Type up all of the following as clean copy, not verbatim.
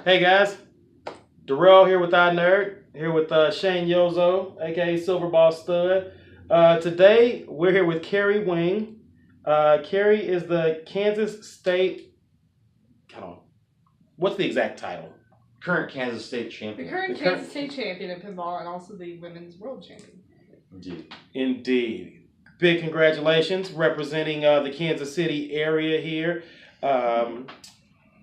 Hey guys, Darrell here with iNerd, here with Shane Yozo, aka Silverball Stud. Today we're here with Keri Wing. Keri is the Kansas State. Hold on. What's the exact title? Current Kansas State champion. The current Kansas State champion in pinball and also the women's world champion. Indeed. Big congratulations representing the Kansas City area here.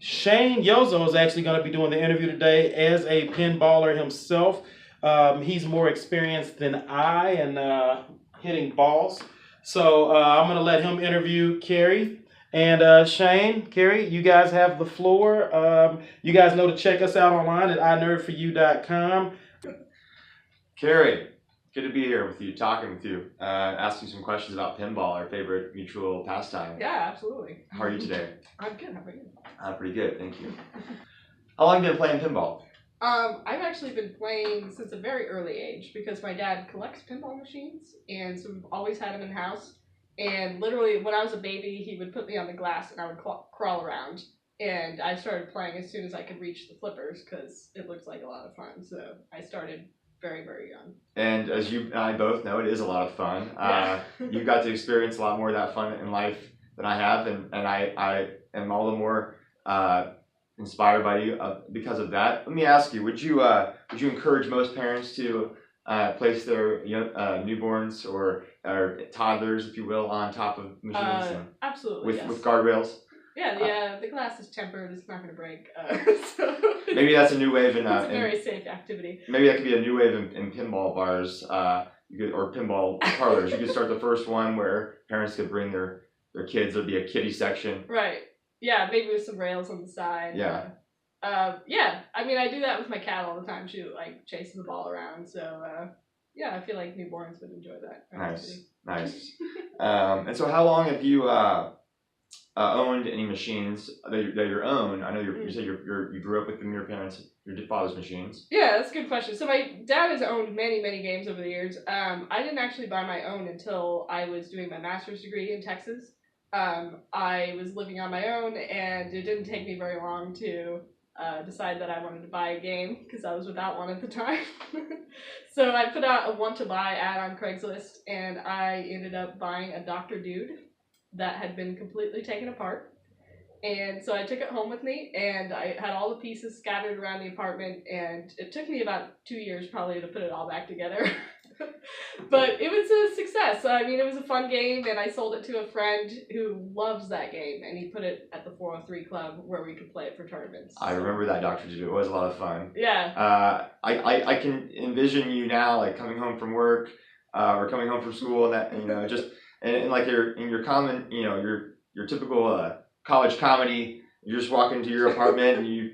Shane Yozo is actually going to be doing the interview today as a pinballer himself. He's more experienced than I in hitting balls. So I'm going to let him interview Keri. And Shane, Keri, you guys have the floor. You guys know to check us out online at iNerdforyou.com. Keri, good to be here with you, talking with you, asking some questions about pinball, our favorite mutual pastime. Yeah, absolutely. How are you today? I'm good. How about you? I'm pretty good, thank you. How long have you been playing pinball? I've actually been playing since a very early age because my dad collects pinball machines, and so we've always had them in house. And literally, when I was a baby, he would put me on the glass and I would crawl around. And I started playing as soon as I could reach the flippers because it looked like a lot of fun. So I started very, very young. And as you and I both know, it is a lot of fun. Yeah. You got to experience a lot more of that fun in life than I have, and I am all the more inspired by you because of that. Let me ask you: would you encourage most parents to place their newborns or toddlers, if you will, on top of machines? Absolutely. With guardrails? Yeah, the glass is tempered. It's not going to break. So maybe that's a new wave in. It's a very safe activity. Maybe that could be a new wave in pinball bars, or pinball parlors. You could start the first one where parents could bring their kids. There'd be a kiddie section. Right. Yeah, maybe with some rails on the side. Yeah. Yeah. I mean, I do that with my cat all the time. She like chases the ball around. So yeah, I feel like newborns would enjoy that. Nice. And so, how long have you owned any machines that your own? I know you said you grew up with them, your parents, your father's machines. Yeah, that's a good question. So my dad has owned many games over the years. I didn't actually buy my own until I was doing my master's degree in Texas. I was living on my own, and it didn't take me very long to decide that I wanted to buy a game because I was without one at the time. So I put out a want to buy ad on Craigslist, and I ended up buying a Dr. Dude that had been completely taken apart. And so I took it home with me, and I had all the pieces scattered around the apartment, and it took me about 2 years probably to put it all back together. But it was a success. I mean, it was a fun game, and I sold it to a friend who loves that game, and he put it at the 403 Club where we could play it for tournaments. I remember that, Dr. Dude. It was a lot of fun. Yeah. I can envision you now, like coming home from work, or coming home from school, and that just and like your common, your typical college comedy. You're just walking into your apartment, and you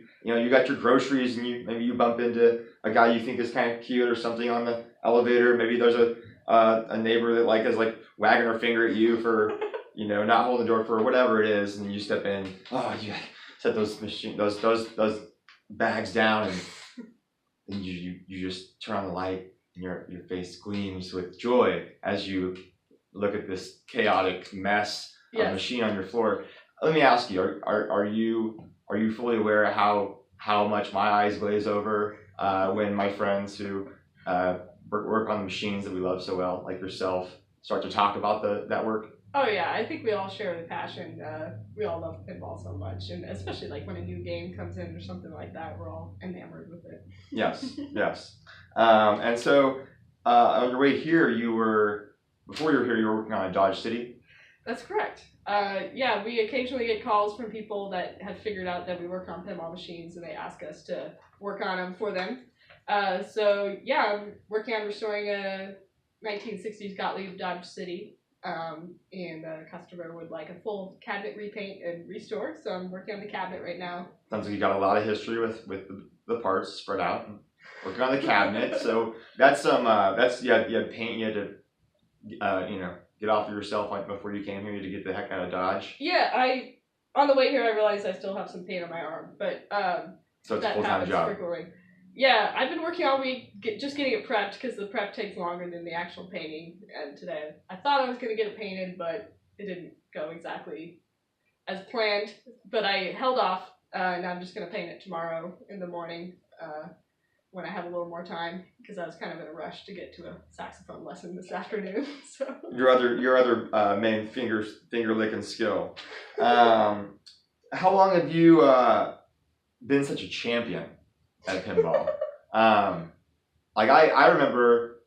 got your groceries, and maybe you bump into a guy you think is kind of cute or something on the elevator. Maybe there's a neighbor that is wagging her finger at you for not holding the door for whatever it is, and you step in. Oh, you set those bags down, and you just turn on the light, and your face gleams with joy as you look at this chaotic mess of machine on your floor. Let me ask you: are you fully aware of how much my eyes glaze over when my friends who work on the machines that we love so well, like yourself, start to talk about that work? Oh yeah, I think we all share the passion. We all love pinball so much, and especially when a new game comes in or something like that, we're all enamored with it. Yes. And so on your way here, before you were here, you were working on a Dodge City. That's correct. Yeah, we occasionally get calls from people that have figured out that we work on pinball machines, and they ask us to work on them for them. So yeah, I'm working on restoring a 1960s Gottlieb Dodge City, and a customer would like a full cabinet repaint and restore. So I'm working on the cabinet right now. Sounds like you got a lot of history with the parts spread out, and working on the cabinet. So that's you had paint you had to get off of yourself before you came here. You had to get the heck out of Dodge. Yeah, on the way here I realized I still have some paint on my arm, but so it's a full-time job. Yeah, I've been working all week just getting it prepped because the prep takes longer than the actual painting. And today I thought I was going to get it painted, but it didn't go exactly as planned. But I held off and I'm just gonna paint it tomorrow in the morning when I have a little more time, because I was kind of in a rush to get to a saxophone lesson this afternoon. So Your other main finger licking skill. How long have you been such a champion at pinball? Like I remember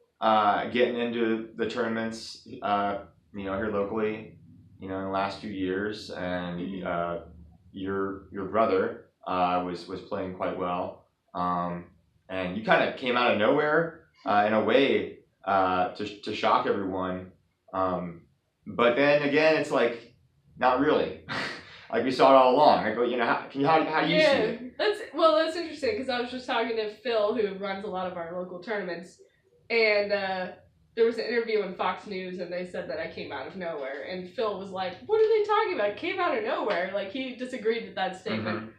getting into the tournaments, here locally, in the last few years, and your brother was playing quite well, and you kind of came out of nowhere in a way to shock everyone, but then again, it's like not really. Like we saw it all along. Like, how do you see it? That's interesting, because I was just talking to Phil, who runs a lot of our local tournaments, and there was an interview on Fox News, and they said that I came out of nowhere, and Phil was like, "What are they talking about? Came out of nowhere?" Like, he disagreed with that statement.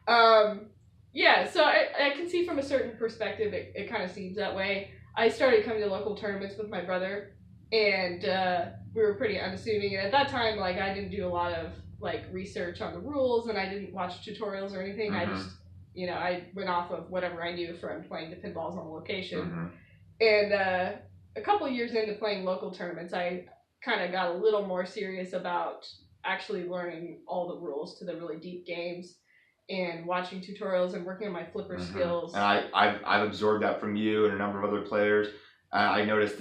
So I can see from a certain perspective it kind of seems that way. I started coming to local tournaments with my brother, and we were pretty unassuming, and at that time, like, I didn't do a lot of like research on the rules, and I didn't watch tutorials or anything. I just, I went off of whatever I knew from playing the pinballs on location. And a couple of years into playing local tournaments, I kind of got a little more serious about actually learning all the rules to the really deep games, and watching tutorials and working on my flipper skills. And I've absorbed that from you and a number of other players. I noticed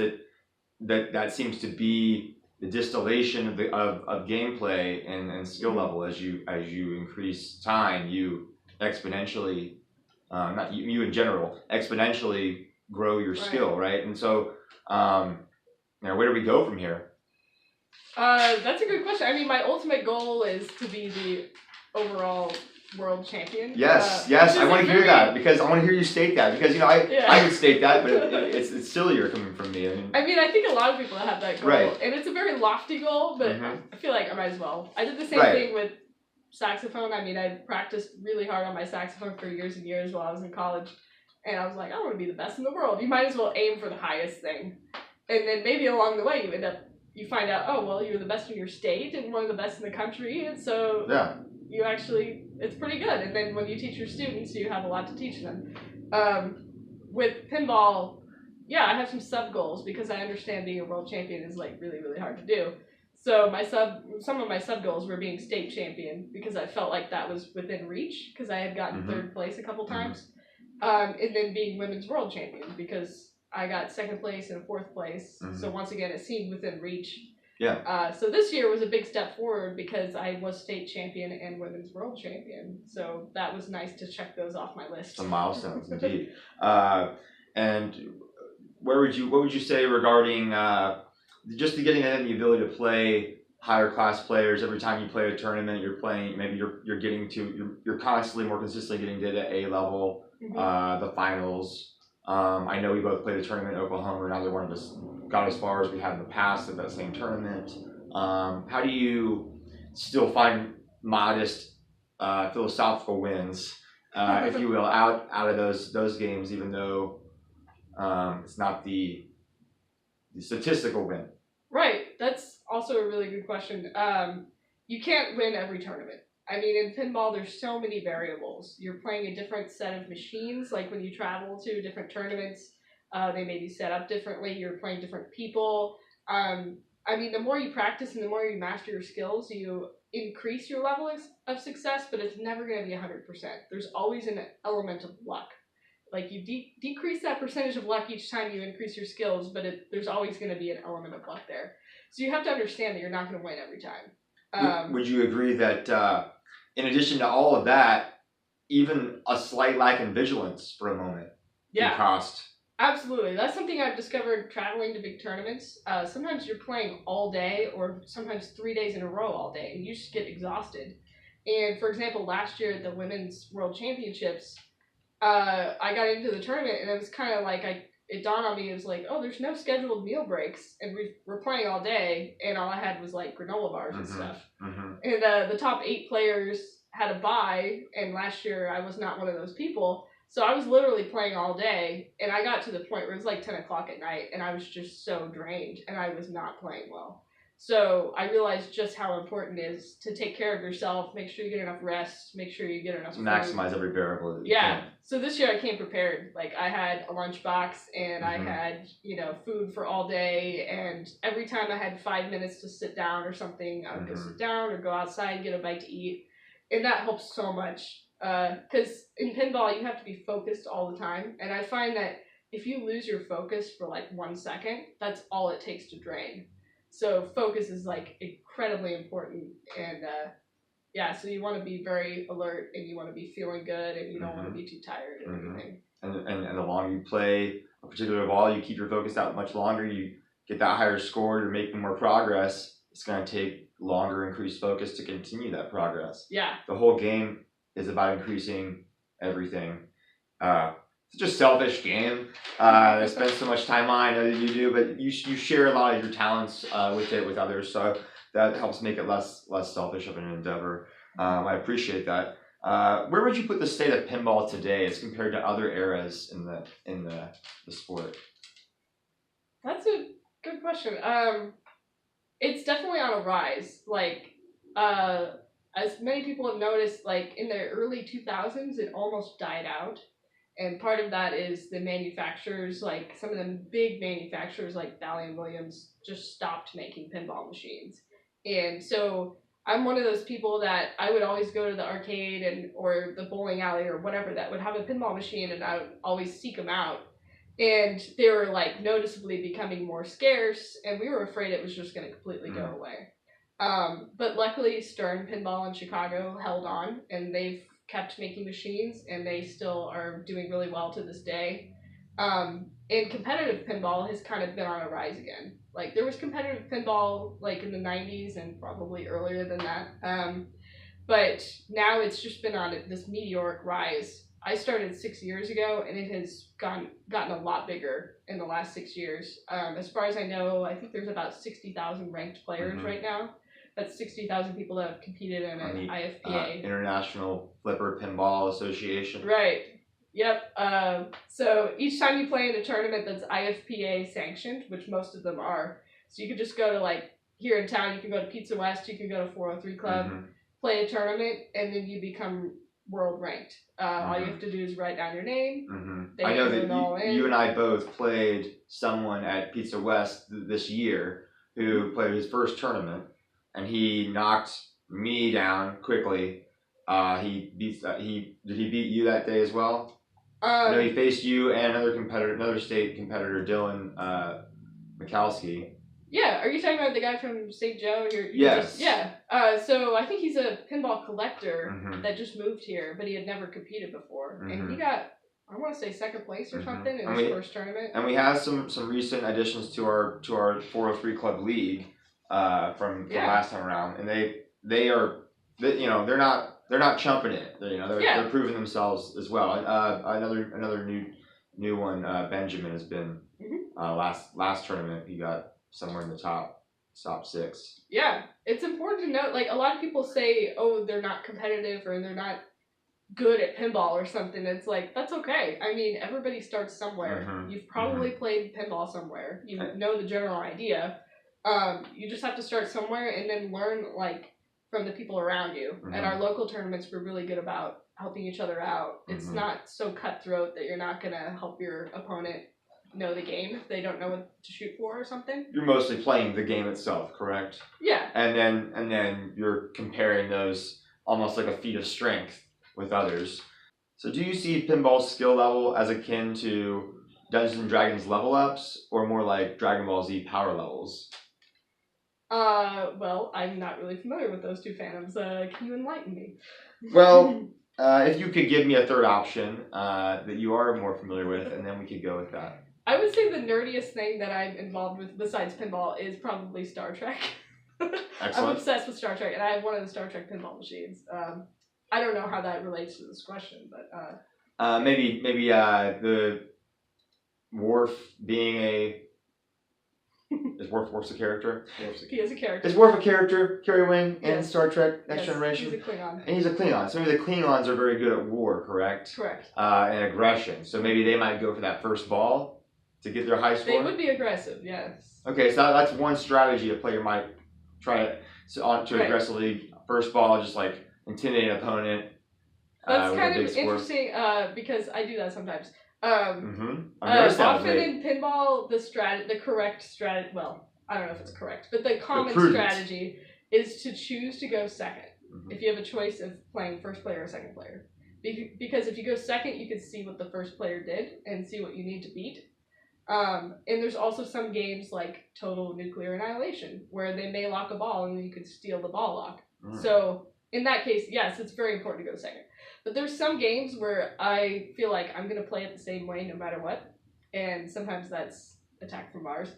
that seems to be the distillation of gameplay and skill level. As you increase time, you exponentially, not you in general, exponentially grow your skill, right? And so, where do we go from here? That's a good question. I mean, my ultimate goal is to be the overall world champion. Yes. I want to hear that, because I want to hear you state that, because I could state that, but it's sillier coming from me. I think a lot of people have that goal, and it's a very lofty goal, but I feel like I might as well. I did the same thing with saxophone. I practiced really hard on my saxophone for years and years while I was in college, and I was like, I want to be the best in the world. You might as well aim for the highest thing, and then maybe along the way you find out, oh well, you're the best in your state and one of the best in the country, and so you actually, it's pretty good. And then when you teach your students, you have a lot to teach them. With pinball, I have some sub goals, because I understand being a world champion is like really, really hard to do. So some of my sub goals were being state champion, because I felt like that was within reach, because I had gotten third place a couple times. And then being women's world champion, because I got second place and fourth place. So once again, it seemed within reach. So this year was a big step forward, because I was state champion and women's world champion. So that was nice to check those off my list. Some milestones, indeed. And what would you say regarding just getting the ability to play higher class players? Every time you play a tournament, you're playing. Maybe you're constantly, more consistently getting to the A level, the finals. I know we both played a tournament in Oklahoma. Neither one of us got as far as we had in the past at that same tournament. How do you still find modest philosophical wins, if you will, out of those games, even though it's not the statistical win? Right. That's also a really good question. You can't win every tournament. In pinball, there's so many variables. You're playing a different set of machines. Like when you travel to different tournaments, they may be set up differently. You're playing different people. The more you practice and the more you master your skills, you increase your level of success, but it's never going to be 100%. There's always an element of luck. Like, you decrease that percentage of luck each time you increase your skills, but there's always going to be an element of luck there. So you have to understand that you're not going to win every time. Would you agree that in addition to all of that, even a slight lack in vigilance for a moment can cost? Absolutely. That's something I've discovered traveling to big tournaments. Sometimes you're playing all day, or sometimes 3 days in a row all day, and you just get exhausted. And for example, last year at the Women's World Championships, I got into the tournament, and it was kind of like, it dawned on me, it was like, oh, there's no scheduled meal breaks, and we're playing all day, and all I had was like granola bars and stuff. And the top 8 players had a bye, and last year I was not one of those people. So I was literally playing all day, and I got to the point where it was like 10 o'clock at night, and I was just so drained, and I was not playing well. So I realized just how important it is to take care of yourself, make sure you get enough rest, make sure you get enough food. Maximize every variable that you Yeah. can. So this year I came prepared. Like I had a lunchbox and I had, food for all day, and every time I had 5 minutes to sit down or something, I would go sit down or go outside and get a bite to eat. And that helps so much. Because in pinball you have to be focused all the time. And I find that if you lose your focus for like 1 second, that's all it takes to drain. So focus is like incredibly important, and so you want to be very alert, and you want to be feeling good, and you don't want to be too tired and everything. And the longer you play a particular ball, you keep your focus out much longer, you get that higher score, you're making more progress. It's going to take longer increased focus to continue that progress. Yeah. The whole game is about increasing everything. It's just a selfish game. I spend so much time on. I know that you do, but you share a lot of your talents with others, so that helps make it less selfish of an endeavor. I appreciate that. Where would you put the state of pinball today as compared to other eras in the sport? That's a good question. It's definitely on a rise. Like, as many people have noticed, like in the early 2000s, it almost died out. And part of that is the manufacturers, like some of the big manufacturers like Bally & Williams just stopped making pinball machines. And so I'm one of those people that I would always go to the arcade or the bowling alley or whatever that would have a pinball machine, and I would always seek them out. And they were like noticeably becoming more scarce, and we were afraid it was just going to completely go away. But luckily Stern Pinball in Chicago held on, and they've kept making machines, and they still are doing really well to this day. And competitive pinball has kind of been on a rise again. Like there was competitive pinball like in the 90s and probably earlier than that. But now it's just been on this meteoric rise. I started 6 years ago, and it has gotten a lot bigger in the last 6 years. As far as I know, I think there's about 60,000 ranked players right now. That's 60,000 people that have competed in an IFPA. International Flipper Pinball Association. Right. Yep. So each time you play in a tournament that's IFPA sanctioned, which most of them are, so you could just go to, like, here in town, you can go to Pizza West, you can go to 403 Club, play a tournament, and then you become world ranked. All you have to do is write down your name. I know that you and I both played someone at Pizza West this year who played his first tournament, and he knocked me down quickly. Did he beat you that day as well? I know he faced you and another state competitor, Dylan Mikowski. Yeah, are you talking about the guy from St. Joe? Yes. So I think he's a pinball collector that just moved here, but he had never competed before, and he got, I want to say, second place or something in his first tournament. And we have some recent additions to our 403 Club League from last time around, and they're not chumping it. They're proving themselves as well. Another new one, Benjamin, has been last tournament. He got somewhere in the top 6. Yeah, it's important to note. Like a lot of people say, oh, they're not competitive or they're not good at pinball or something. It's like, that's okay. I mean, everybody starts somewhere. You've probably played pinball somewhere. You know the general idea. You just have to start somewhere and then learn like from the people around you. At our local tournaments, we're really good about helping each other out. It's not so cutthroat that you're not gonna help your opponent know the game if they don't know what to shoot for or something. You're mostly playing the game itself, correct? Yeah. And then you're comparing those almost like a feat of strength with others. So do you see pinball's skill level as akin to Dungeons and Dragons level ups, or more like Dragon Ball Z power levels? Well, I'm not really familiar with those two fandoms. Can you enlighten me? Well, if you could give me a third option that you are more familiar with, and then we could go with that. I would say the nerdiest thing that I'm involved with besides pinball is probably Star Trek. I'm obsessed with Star Trek, and I have one of the Star Trek pinball machines. I don't know how that relates to this question, but maybe the Worf being a is Worf's a character? He is a character. Is Worf a character? Keri Wing in Star Trek Next Generation? He's a Klingon. And he's a Klingon. So maybe the Klingons are very good at war, correct? Correct. And aggression. So maybe they might go for that first ball to get their high score. They would be aggressive, yes. Okay, so that's one strategy a player might try to aggressively first ball, just like intimidate an opponent. That's with kind a big of score. interesting because I do that sometimes. I've noticed that Often in pinball, the correct strategy, well, I don't know if it's correct, but the common strategy is to choose to go second if you have a choice of playing first player or second player. Because if you go second, you can see what the first player did and see what you need to beat. And there's also some games like Total Nuclear Annihilation where they may lock a ball and you could steal the ball lock. So in that case, yes, it's very important to go second. But there's some games where I feel like I'm going to play it the same way no matter what. And sometimes that's attack from Mars.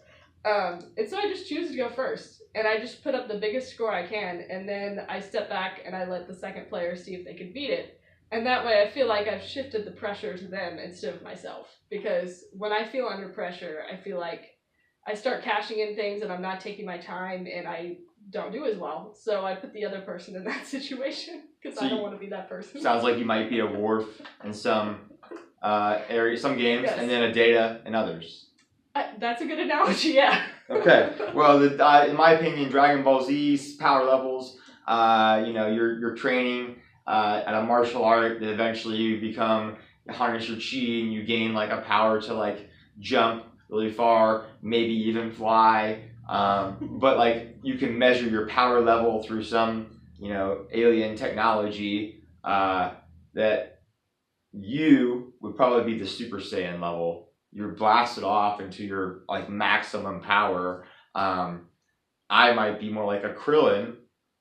And so I just choose to go first. And I just put up the biggest score I can. And then I step back and I let the second player see if they can beat it. And that way I feel like I've shifted the pressure to them instead of myself. Because when I feel under pressure, I feel like I start cashing in things and I'm not taking my time and I don't do as well. So I put the other person in that situation because I don't want to be that person. Sounds like you might be a Worf in some areas, some games, Yes. and then a Data in others. That's a good analogy, yeah. Okay. Well, in my opinion, Dragon Ball Z's power levels, you're training at a martial art that eventually you harness your chi and you gain like a power to like jump really far, maybe even fly. But like you can measure your power level through some, alien technology that you would probably be the Super Saiyan level. You're blasted off into your like maximum power. I might be more like a Krillin,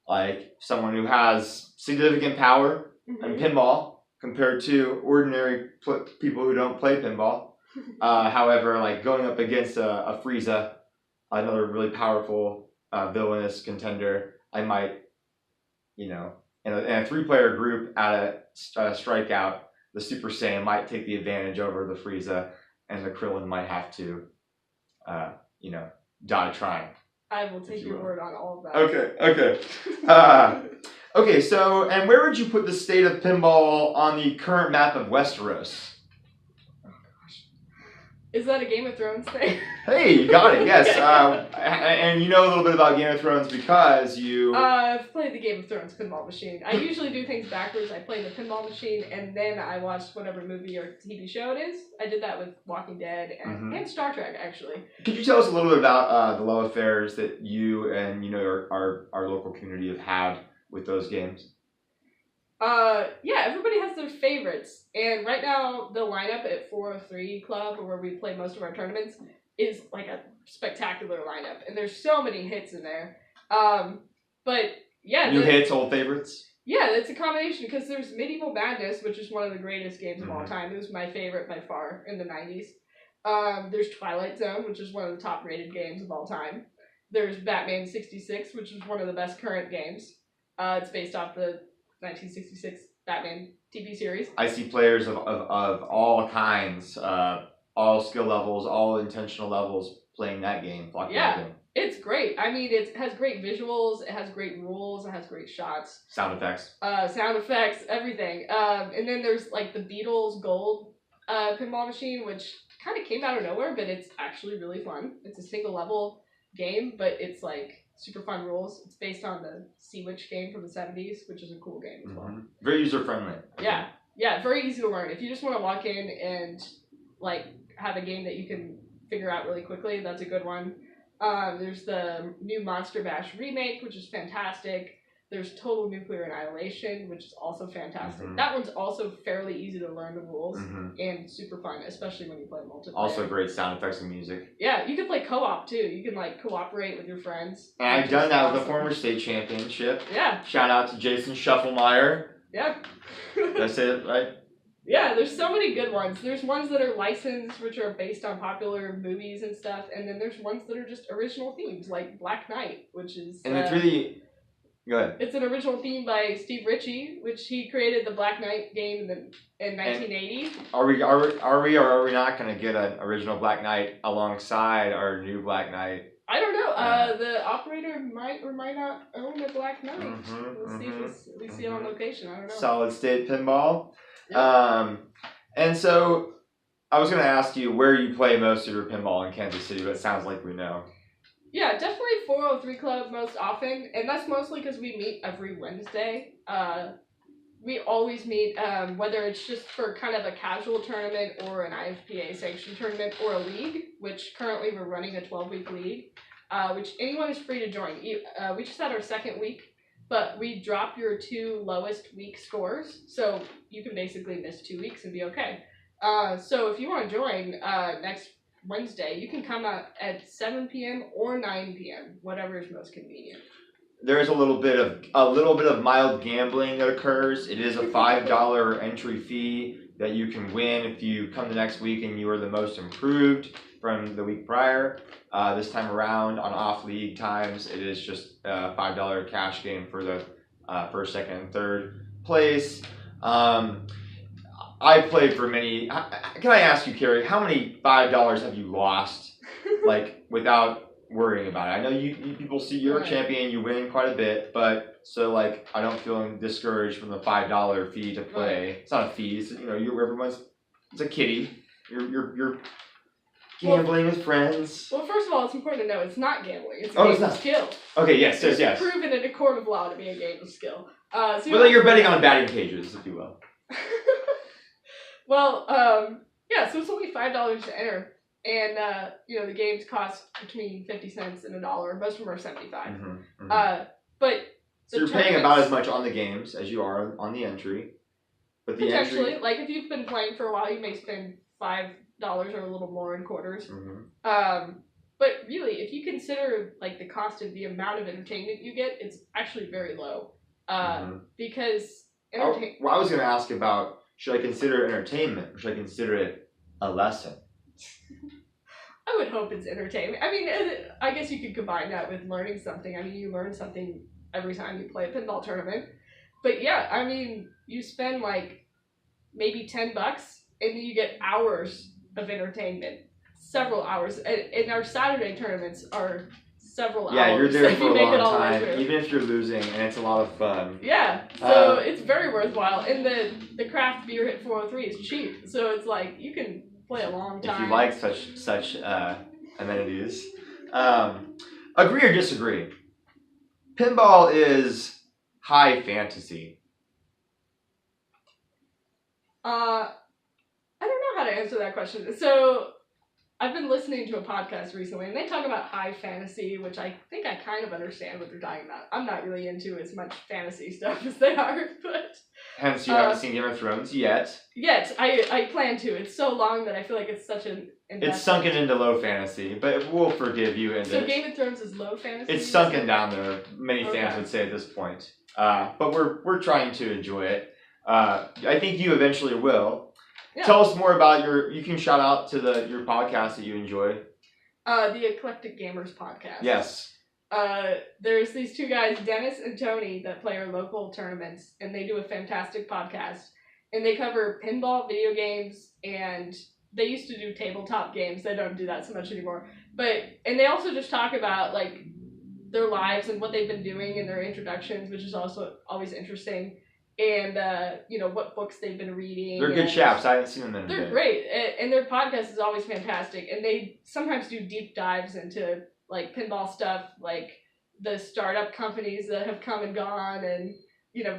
like someone who has significant power in pinball compared to ordinary people who don't play pinball. However, like going up against a Frieza, another really powerful villainous contender, I might, in a three-player group at a strikeout, the Super Saiyan might take the advantage over the Frieza, and the Krillin might have to, die trying. I will take your word on all of that. Okay. Okay, so, and where would you put the state of pinball on the current map of Westeros? Oh, gosh. Is that a Game of Thrones thing? Hey, you got it, yes. And you know a little bit about Game of Thrones because you... I've played the Game of Thrones pinball machine. I usually do things backwards. I play the pinball machine, and then I watch whatever movie or TV show it is. I did that with Walking Dead and Star Trek, actually. Could you tell us a little bit about the love affairs that you and, our local community have had with those games? Yeah, everybody has their favorites. And right now, the lineup at 403 Club, where we play most of our tournaments, is like a spectacular lineup. And there's so many hits in there. But yeah. New hits, old favorites? Yeah, it's a combination because there's Medieval Madness, which is one of the greatest games of all time. It was my favorite by far in the 90s. There's Twilight Zone, which is one of the top rated games of all time. There's Batman 66, which is one of the best current games. It's based off the 1966 Batman TV series. I see players of all kinds, all skill levels, all intentional levels playing that game. It's great. I mean, it has great visuals, it has great rules, it has great shots. Sound effects, everything. And then there's like the Beatles Gold pinball machine, which kind of came out of nowhere, but it's actually really fun. It's a single level game, but it's like super fun rules. It's based on the Sea Witch game from the 70s, which is a cool game as well. Very user friendly. Yeah, very easy to learn. If you just want to walk in and like have a game that you can figure out really quickly, that's a good one. There's the new Monster Bash remake, which is fantastic. There's Total Nuclear Annihilation, which is also fantastic. That one's also fairly easy to learn the rules and super fun, especially when you play multiplayer. Also great sound effects and music. Yeah, you can play co-op too. You can like cooperate with your friends. And I've done that with the former state championship. Yeah. Shout out to Jason Shufflemeyer. Yeah. That's it, right? Yeah, there's so many good ones. There's ones that are licensed, which are based on popular movies and stuff, and then there's ones that are just original themes, like Black Knight, which is... And it's really... Go ahead. It's an original theme by Steve Ritchie, which he created the Black Knight game in 1980. Are we or are we not going to get an original Black Knight alongside our new Black Knight? I don't know. The operator might or might not own a Black Knight. We'll see if we see it on location. I don't know. Solid State Pinball. Yep. And so I was going to ask you where you play most of your pinball in Kansas City, but it sounds like we know. Yeah, definitely 403 Club most often, and that's mostly because we meet every Wednesday. We always meet, whether it's just for kind of a casual tournament or an IFPA sanctioned tournament or a league, which currently we're running a 12-week league, which anyone is free to join. We just had our second week, but we drop your 2 lowest week scores, so you can basically miss 2 weeks and be okay. So if you want to join next Wednesday, you can come out at 7 p.m. or 9 p.m., whatever is most convenient. There is a little bit of mild gambling that occurs. It is a $5 entry fee that you can win if you come the next week and you are the most improved from the week prior. This time around on off league times, it is just a $5 cash game for the first, second, and third place. I played for many. Can I ask you, Keri, how many $5 have you lost, like without worrying about it? I know you people see you're a champion, you win quite a bit, but so like I don't feel discouraged from the $5 fee to play. It's not a fee. It's, it's a kitty. You're gambling with friends. Well, first of all, it's important to know it's not gambling. It's a game of skill. Okay, yes. It's proven in a court of law to be a game of skill. So you're betting on batting cages, if you will. Well, yeah, so it's only $5 to enter. And, the games cost between 50 cents and $1. Most of them are 75. But so you're paying about as much on the games as you are on the entry. But the potentially, entry... like if you've been playing for a while, you may spend $5 or a little more in quarters. But really, if you consider like the cost of the amount of entertainment you get, it's actually very low. Because I was going to ask about, should I consider it entertainment or should I consider it a lesson? I would hope it's entertainment. I mean, I guess you could combine that with learning something. I mean, you learn something every time you play a pinball tournament. But yeah, I mean, you spend like maybe $10 and then you get hours of entertainment. Several hours. And our Saturday tournaments are several hours. Yeah, you're there for a long time, through. even if you're losing, and it's a lot of fun. Yeah, so it's very worthwhile. And the craft beer hit 403 is cheap, so it's like you can play a long time. If you like such amenities. Agree or disagree? Pinball is high fantasy. I don't know how to answer that question. So I've been listening to a podcast recently, and they talk about high fantasy, which I think I kind of understand what they're talking about. I'm not really into as much fantasy stuff as they are, but... Hence, you haven't seen Game of Thrones yet. Yet, I plan to. It's so long that I feel like it's such an investment. It's sunken into low fantasy, but we'll forgive you. So Game of Thrones is low fantasy? It's sunken down there, many fans would say at this point. But we're trying to enjoy it. I think you eventually will. Yeah. Tell us more about you can shout out to your podcast that you enjoy. The Eclectic Gamers podcast. Yes. There's these 2 guys, Dennis and Tony, that play our local tournaments, and they do a fantastic podcast. And they cover pinball, video games, and they used to do tabletop games. They don't do that so much anymore. And they also just talk about like their lives and what they've been doing in their introductions, which is also always interesting. And, what books they've been reading. They're good chaps. I haven't seen them in a bit. They're great. And their podcast is always fantastic. And they sometimes do deep dives into, like, pinball stuff, like the startup companies that have come and gone and,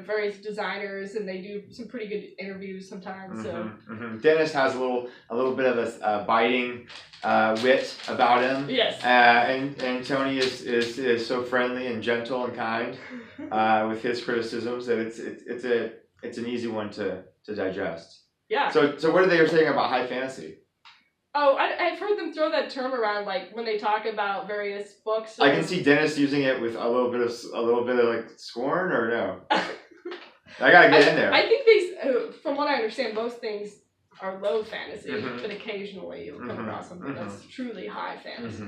various designers. And they do some pretty good interviews sometimes. So Dennis has a little bit of a biting wit about him. Yes. And Tony is so friendly and gentle and kind with his criticisms that it's an easy one to digest. Yeah. So what are they saying about high fantasy? Oh, I've heard them throw that term around, like when they talk about various books. I can see Dennis using it with a little bit of like scorn, or no. I gotta get in there. I think from what I understand, most things are low fantasy, but occasionally you'll come across something that's truly high fantasy.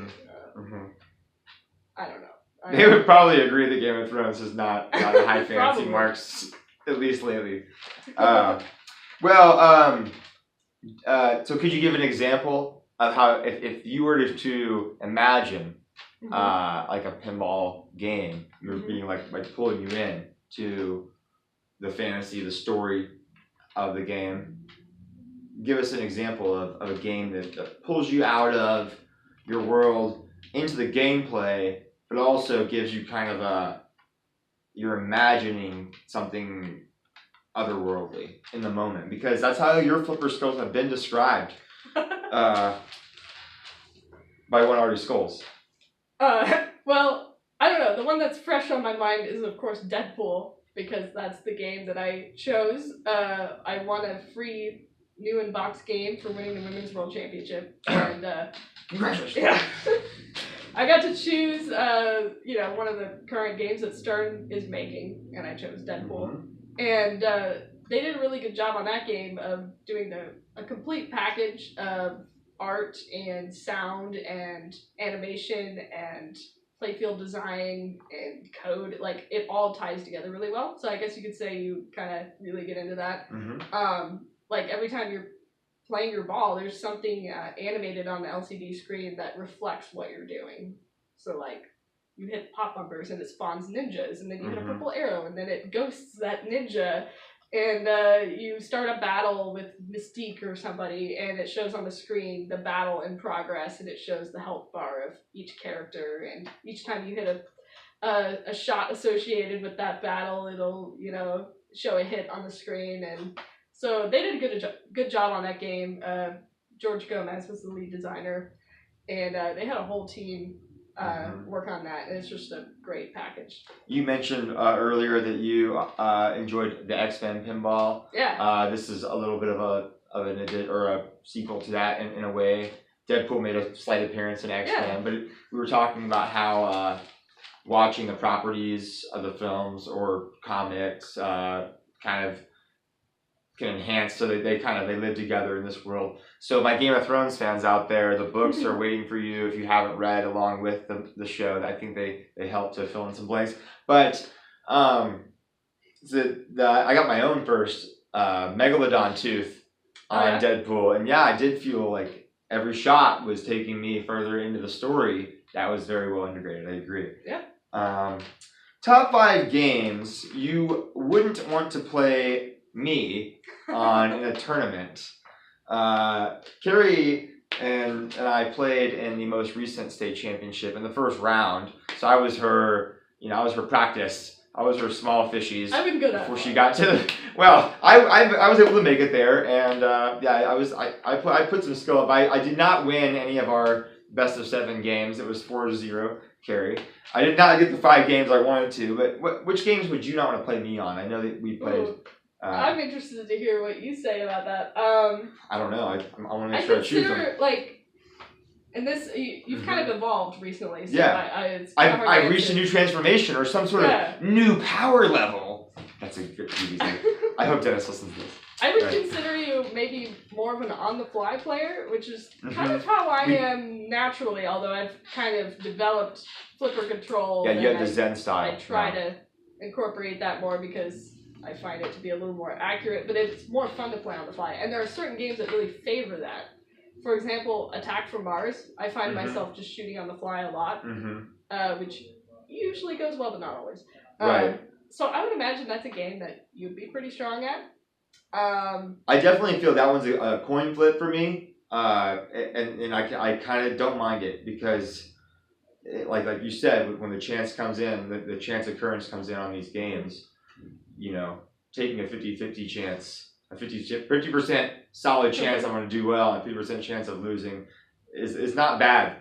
I don't know. They would probably agree that Game of Thrones is not a high fantasy marks, at least lately. So could you give an example of how, if you were to imagine like a pinball game, you're being like pulling you in to the fantasy, the story of the game. Give us an example of a game that pulls you out of your world into the gameplay, but also gives you kind of you're imagining something otherworldly in the moment, because that's how your flipper skills have been described by one artist Skulls. Well, I don't know. The one that's fresh on my mind is, of course, Deadpool, because that's the game that I chose. I won a free new in-box game for winning the Women's World Championship, and Congratulations. yeah. I got to choose, one of the current games that Stern is making, and I chose Deadpool. And they did a really good job on that game of doing a complete package of art and sound and animation and playfield design and code. Like, it all ties together really well. So I guess you could say you kind of really get into that. Like, every time you're playing your ball, there's something animated on the LCD screen that reflects what you're doing. So, like, you hit pop bumpers and it spawns ninjas, and then you hit a purple arrow and then it ghosts that ninja, and you start a battle with Mystique or somebody, and it shows on the screen the battle in progress, and it shows the health bar of each character, and each time you hit a shot associated with that battle, it'll, show a hit on the screen. And so they did a good job on that game. George Gomez was the lead designer, and they had a whole team work on that, and it's just a great package. You mentioned earlier that you enjoyed the X-Men Pinball. Yeah. This is a little bit of an edit or a sequel to that in a way. Deadpool made a slight appearance in X-Men, but we were talking about how watching the properties of the films or comics kind of can enhance, so that they live together in this world. So my Game of Thrones fans out there, the books are waiting for you if you haven't read along with the show. I think they help to fill in some blanks. But I got my own first Megalodon tooth on Deadpool, and yeah, I did feel like every shot was taking me further into the story. That was very well integrated. I agree. Yeah. Top 5 games you wouldn't want to play me on in a tournament. Keri and I played in the most recent state championship in the first round. So I was her practice. I was her small fishies. I've been good at before she got to the. Well, I was able to make it there, and I put some skill up. I did not win any of our best of 7 games. It was 4-0, Keri. I did not get the 5 games I wanted to. But which games would you not want to play me on? I know that we played. Ooh. I'm interested to hear what you say about that. I don't know. I want to make sure I choose them. And this you've kind of evolved recently. So yeah, I reached a new transformation or some sort of new power level. That's a good easy. I hope Dennis listens to this. I would consider you maybe more of an on-the-fly player, which is kind of how I am naturally. Although I've kind of developed flipper control. Yeah, you have the Zen style. I try to incorporate that more because I find it to be a little more accurate, but it's more fun to play on the fly. And there are certain games that really favor that. For example, Attack from Mars, I find myself just shooting on the fly a lot, which usually goes well, but not always. Right. So I would imagine that's a game that you'd be pretty strong at. I definitely feel that one's a coin flip for me, and I kind of don't mind it because, like you said, when the chance comes in, the chance occurrence comes in on these games. Taking a 50-50 chance, a 50% solid chance I'm going to do well, and a 50% chance of losing is not bad.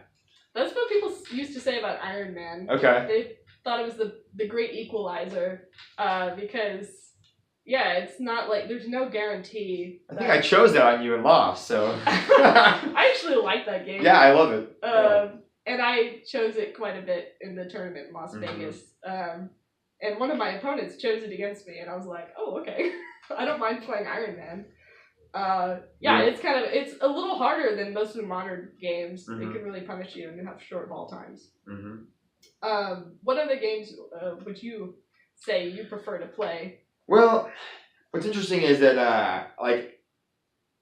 That's what people used to say about Iron Man. Okay. They thought it was the great equalizer because, it's not like there's no guarantee. I think I chose that on you and lost, so. I actually like that game. Yeah, I love it. And I chose it quite a bit in the tournament in Las Vegas. And one of my opponents chose it against me, and I was like, oh, okay. I don't mind playing Iron Man. It's a little harder than most of the modern games. It can really punish you, and you have short ball times. What other games would you say you prefer to play? Well, what's interesting is that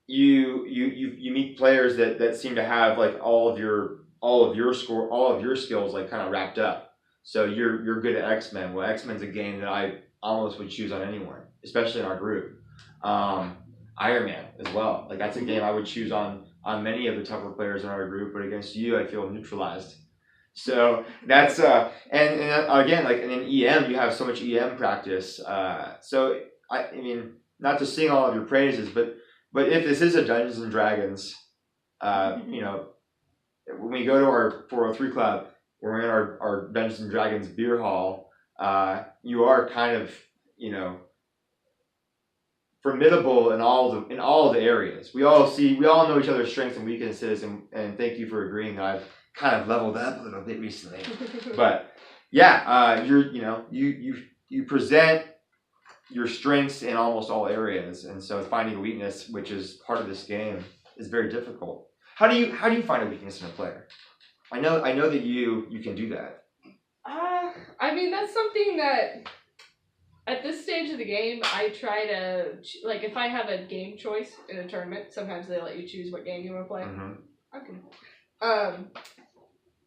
you meet players that seem to have like all of your skills like kind of wrapped up. So you're good at X-Men. Well, X-Men's a game that I almost would choose on anyone, especially in our group. Iron Man as well. Like that's a game I would choose on many of the tougher players in our group, but against you I feel neutralized. So that's and again, like in EM, you have so much EM practice. So I mean, not to sing all of your praises, but if this is a Dungeons and Dragons, you know, when we go to our 403 club, we're in our Dungeons and Dragons beer hall. You are kind of, you know, formidable in all the areas. We all know each other's strengths and weaknesses, and thank you for agreeing that I've kind of leveled up a little bit recently. But yeah, you present your strengths in almost all areas, and so finding a weakness, which is part of this game, is very difficult. How do you find a weakness in a player? I know that you can do that. I mean, that's something that at this stage of the game, I try to, like, if I have a game choice in a tournament, sometimes they let you choose what game you want to play. Mm-hmm. Okay.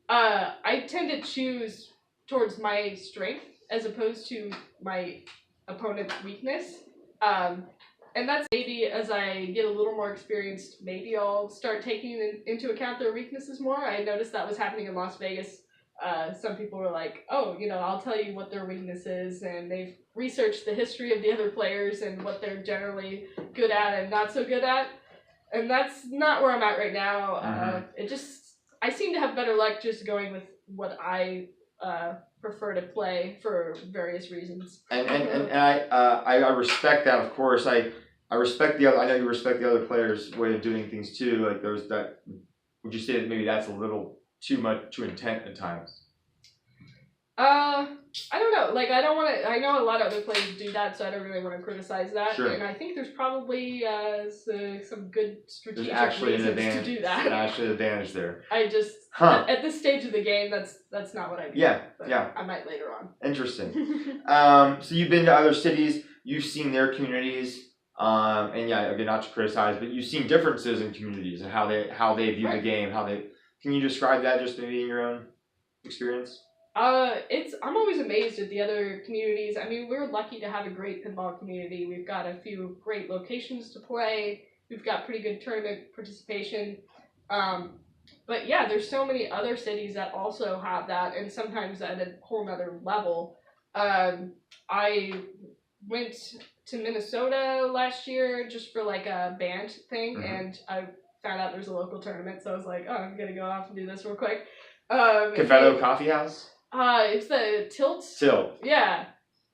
I tend to choose towards my strength as opposed to my opponent's weakness. And that's maybe as I get a little more experienced, maybe I'll start taking into account their weaknesses more. I noticed that was happening in Las Vegas. Some people were like, oh, you know, I'll tell you what their weakness is, and they've researched the history of the other players and what they're generally good at and not so good at. And that's not where I'm at right now. I seem to have better luck just going with what I prefer to play for various reasons. And I respect that, of course. I respect the other. I know you respect the other players' way of doing things too. Like there's that. Would you say that maybe that's a little too intense at times? I don't know. Like, I don't want to. I know a lot of other players do that, so I don't really want to criticize that. Sure. And I think there's probably some good strategic actually reasons an advantage, to do that. There's actually an advantage there. I just at this stage of the game, that's not what I do. Yeah, but yeah. I might later on. Interesting. So you've been to other cities. You've seen their communities. And yeah, again, not to criticize, but you've seen differences in communities and how they view the game. Can you describe that just maybe in your own experience? I'm always amazed at the other communities. I mean, we're lucky to have a great pinball community. We've got a few great locations to play. We've got pretty good tournament participation. But yeah, there's so many other cities that also have that, and sometimes at a whole nother level. I went to Minnesota last year just for like a band thing, and I found out there's a local tournament, so I was like, oh, I'm gonna go off and do this real quick. Confedo Coffee House? It's the Tilt. Tilt. Yeah.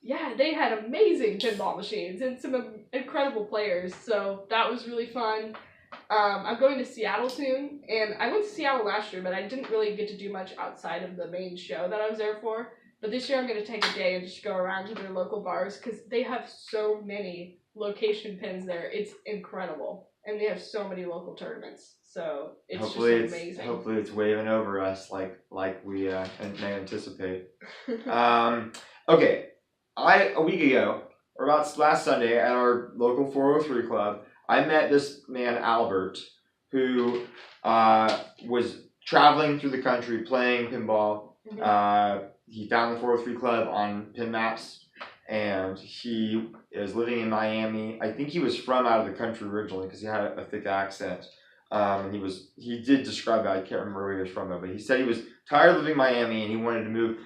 Yeah, they had amazing pinball machines and some incredible players, so that was really fun. I'm going to Seattle soon, and I went to Seattle last year, but I didn't really get to do much outside of the main show that I was there for. But this year I'm going to take a day and just go around to their local bars, because they have so many location pins there. It's incredible. And they have so many local tournaments. So it's hopefully just amazing. Hopefully it's waving over us like we may anticipate. Okay. A week ago, or about last Sunday, at our local 403 club, I met this man, Albert, who was traveling through the country playing pinball. He found the 403 club on Pin Maps, and he is living in Miami. I think he was from out of the country originally because he had a thick accent. And he did describe that. I can't remember where he was from though, but he said he was tired of living in Miami and he wanted to move,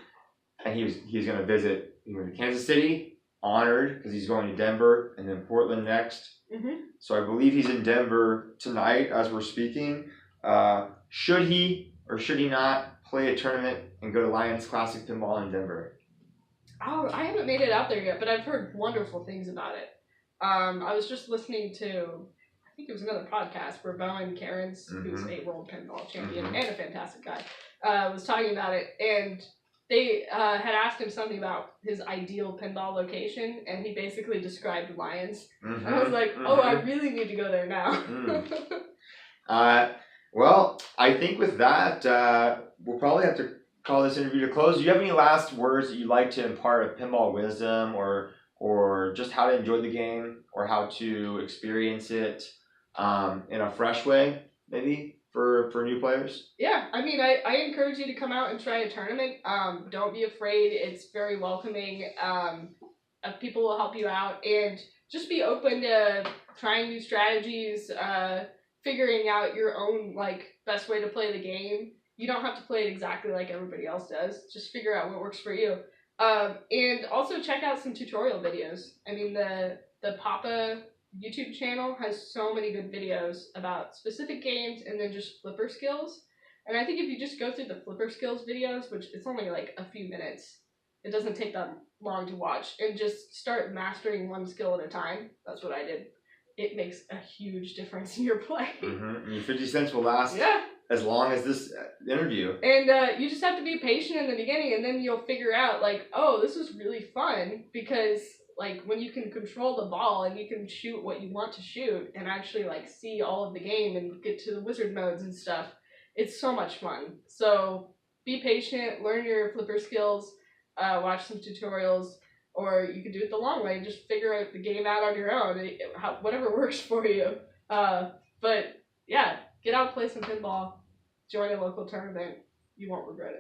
and he was going to visit. He went to Kansas City, iNerd, because he's going to Denver, and then Portland next. So I believe he's in Denver tonight as we're speaking. Should he or should he not play a tournament and go to Lions Classic Pinball in Denver? Oh, I haven't made it out there yet, but I've heard wonderful things about it. I was just listening to, I think it was another podcast where Bowen Cairns, who's a world pinball champion and a fantastic guy, was talking about it, and they had asked him something about his ideal pinball location, and he basically described Lions. And I was like, oh, I really need to go there now. Well, I think with that, we'll probably have to call this interview to close. Do you have any last words that you'd like to impart of pinball wisdom, or just how to enjoy the game, or how to experience it in a fresh way, maybe? For new players? Yeah, I mean, I encourage you to come out and try a tournament. Don't be afraid. It's very welcoming. People will help you out, and just be open to trying new strategies, figuring out your own best way to play the game. You don't have to play it exactly like everybody else does. Just figure out what works for you. And also check out some tutorial videos. I mean, the Papa YouTube channel has so many good videos about specific games and then just flipper skills. And I think if you just go through the flipper skills videos, which it's only like a few minutes, it doesn't take that long to watch, and just start mastering one skill at a time. That's what I did. It makes a huge difference in your play. Mm-hmm. Your 50 cents will last Yeah. as long as this interview. And you just have to be patient in the beginning, and then you'll figure out, like, oh, this is really fun, because, like, when you can control the ball and you can shoot what you want to shoot and actually, like, see all of the game and get to the wizard modes and stuff, it's so much fun. So be patient, learn your flipper skills, watch some tutorials, or you can do it the long way, just figure out the game out on your own, whatever works for you. But yeah, get out, play some pinball, join a local tournament. You won't regret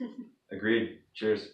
it. Agreed. Cheers.